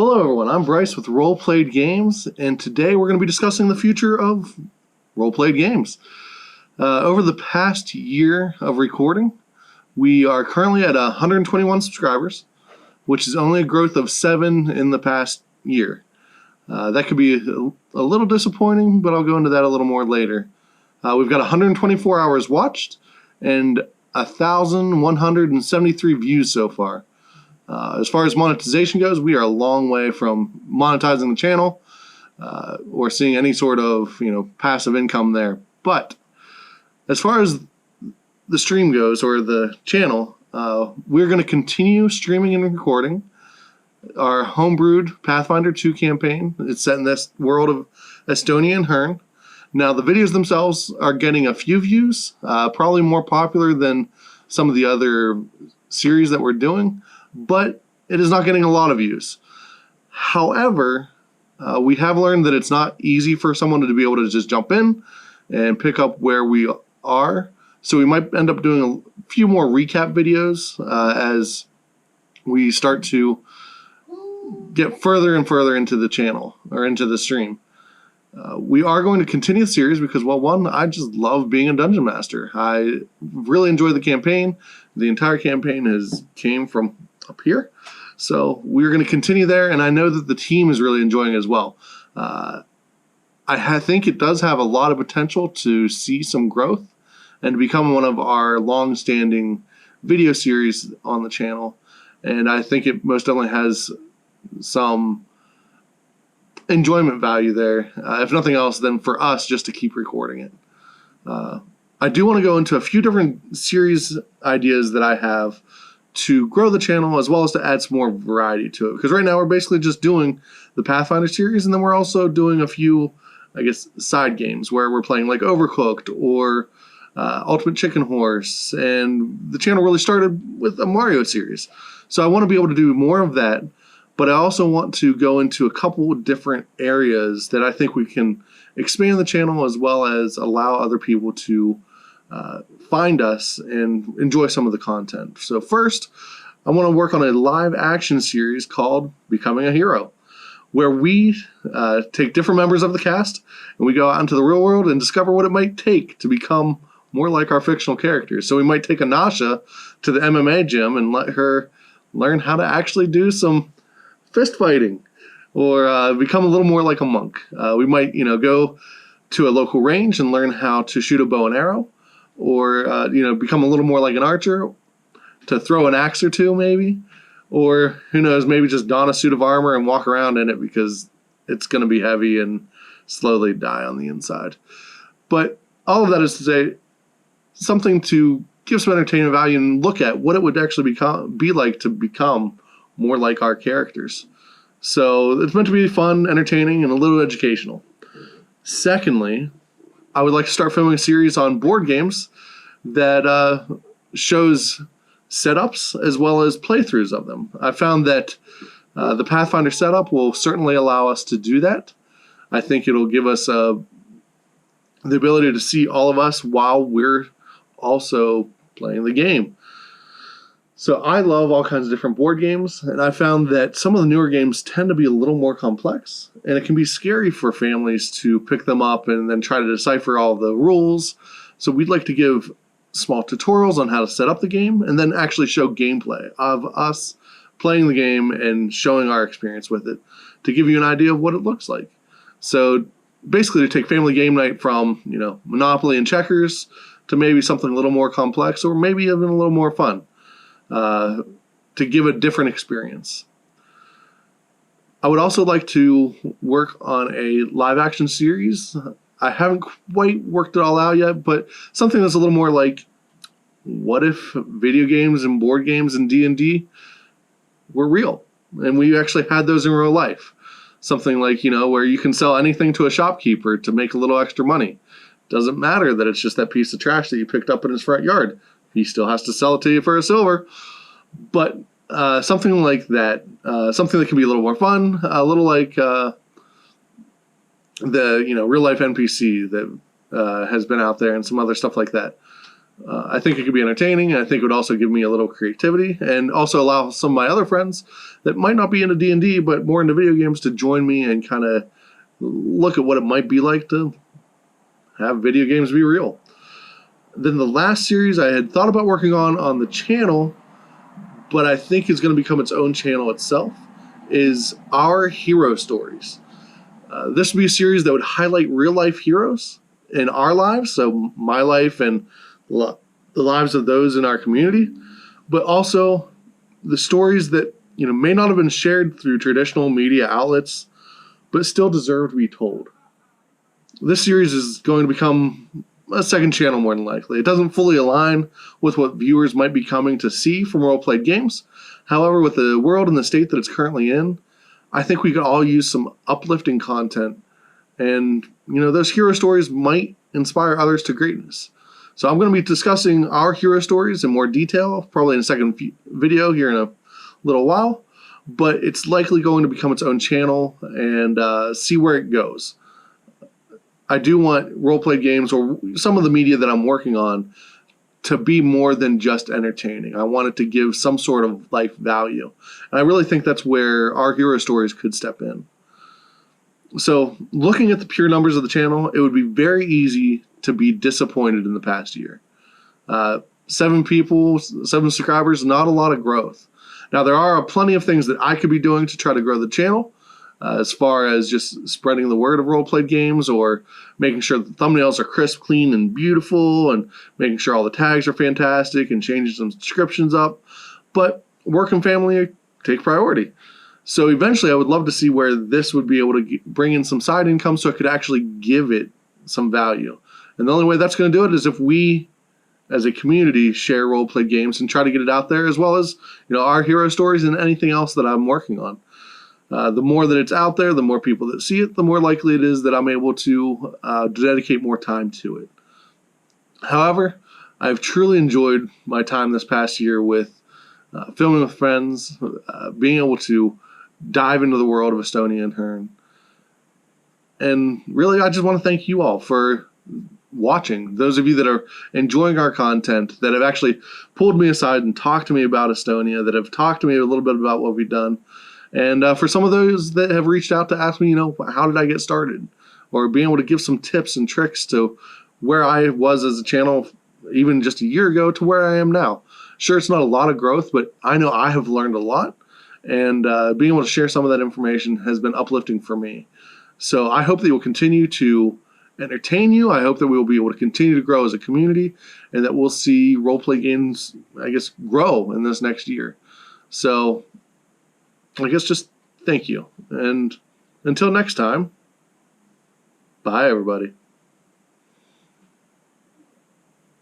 Hello everyone, I'm Bryce with Role Played Games, and today we're going to be discussing the future of role played games. Over the past year of recording, we are currently at 121 subscribers, which is only a growth of 7 in the past year. That could be a little disappointing, but I'll go into that a little more later. We've got 124 hours watched and 1,173 views so far. As far as monetization goes, we are a long way from monetizing the channel or seeing any sort of passive income there. But as far as the stream goes, or the channel, we're going to continue streaming and recording our homebrewed Pathfinder 2 campaign. It's set in this world of Estonia and Hern. Now, the videos themselves are getting a few views, probably more popular than some of the other series that we're doing, but it is not getting a lot of views. However, we have learned that it's not easy for someone to be able to just jump in and pick up where we are. So we might end up doing a few more recap videos as we start to get further and further into the channel or into the stream. We are going to continue the series because, well, one, I just love being a dungeon master. I really enjoy the campaign. The entire campaign came from up here. So we're going to continue there, and I know that the team is really enjoying it as well. I think it does have a lot of potential to see some growth and to become one of our long-standing video series on the channel. And I think it most definitely has some enjoyment value there, if nothing else, than for us just to keep recording it. I do want to go into a few different series ideas that I have to grow the channel, as well as to add some more variety to it. Because right now we're basically just doing the Pathfinder series, and then we're also doing a few, I guess, side games where we're playing like Overcooked or Ultimate Chicken Horse, and the channel really started with a Mario series. So I want to be able to do more of that, but I also want to go into a couple of different areas that I think we can expand the channel, as well as allow other people to find us and enjoy some of the content. So first, I want to work on a live action series called Becoming a Hero, where we take different members of the cast and we go out into the real world and discover what it might take to become more like our fictional characters. So we might take Anasha to the MMA gym and let her learn how to actually do some fist fighting, or become a little more like a monk. We might, go to a local range and learn how to shoot a bow and arrow, or become a little more like an archer, to throw an axe or two maybe, or who knows, maybe just don a suit of armor and walk around in it because it's going to be heavy and slowly die on the inside. But all of that is to say something to give some entertainment value and look at what it would actually be like to become more like our characters. So it's meant to be fun, entertaining, and a little educational. Secondly, I would like to start filming a series on board games that shows setups as well as playthroughs of them. I found that the Pathfinder setup will certainly allow us to do that. I think it'll give us the ability to see all of us while we're also playing the game. So I love all kinds of different board games, and I found that some of the newer games tend to be a little more complex, and it can be scary for families to pick them up and then try to decipher all the rules. So we'd like to give small tutorials on how to set up the game, and then actually show gameplay of us playing the game and showing our experience with it to give you an idea of what it looks like. So basically to take family game night from, Monopoly and checkers to maybe something a little more complex, or maybe even a little more fun. To give a different experience. I would also like to work on a live action series. I haven't quite worked it all out yet, but something that's a little more like, what if video games and board games and D&D were real and we actually had those in real life? Something like, where you can sell anything to a shopkeeper to make a little extra money. Doesn't matter that it's just that piece of trash that you picked up in his front yard. He still has to sell it to you for a silver. But something like that, something that can be a little more fun, a little like the real life NPC that has been out there, and some other stuff like that. I think it could be entertaining, and I think it would also give me a little creativity, and also allow some of my other friends that might not be into D&D but more into video games to join me and kind of look at what it might be like to have video games be real. Then the last series I had thought about working on the channel, but I think is going to become its own channel itself, is Our Hero Stories. This would be a series that would highlight real-life heroes in our lives, so my life and the lives of those in our community, but also the stories that may not have been shared through traditional media outlets, but still deserve to be told. This series is going to become a second channel more than likely. It doesn't fully align with what viewers might be coming to see from role-played games. However, with the world and the state that it's currently in, I think we could all use some uplifting content, and those hero stories might inspire others to greatness. So I'm going to be discussing Our Hero Stories in more detail, probably in a second video here in a little while, but it's likely going to become its own channel and see where it goes. I do want role-played games, or some of the media that I'm working on, to be more than just entertaining. I want it to give some sort of life value. And I really think that's where Our Hero Stories could step in. So looking at the pure numbers of the channel, it would be very easy to be disappointed in the past year. 7 people, 7 subscribers, not a lot of growth. Now, there are plenty of things that I could be doing to try to grow the channel, as far as just spreading the word of role-played games, or making sure the thumbnails are crisp, clean, and beautiful, and making sure all the tags are fantastic, and changing some descriptions up. But work and family take priority. So eventually I would love to see where this would be able to bring in some side income so it could actually give it some value. And the only way that's going to do it is if we, as a community, share role-played games and try to get it out there, as well as Our Hero Stories and anything else that I'm working on. The more that it's out there, the more people that see it, the more likely it is that I'm able to dedicate more time to it. However, I've truly enjoyed my time this past year with filming with friends, being able to dive into the world of Estonia and Hearn. And really, I just want to thank you all for watching. Those of you that are enjoying our content, that have actually pulled me aside and talked to me about Estonia, that have talked to me a little bit about what we've done. And for some of those that have reached out to ask me, how did I get started? Or being able to give some tips and tricks to where I was as a channel even just a year ago to where I am now. Sure, it's not a lot of growth, but I know I have learned a lot. And being able to share some of that information has been uplifting for me. So I hope that you'll continue to entertain you. I hope that we will be able to continue to grow as a community, and that we'll see role-play games, grow in this next year. So I guess just thank you. And until next time, bye everybody.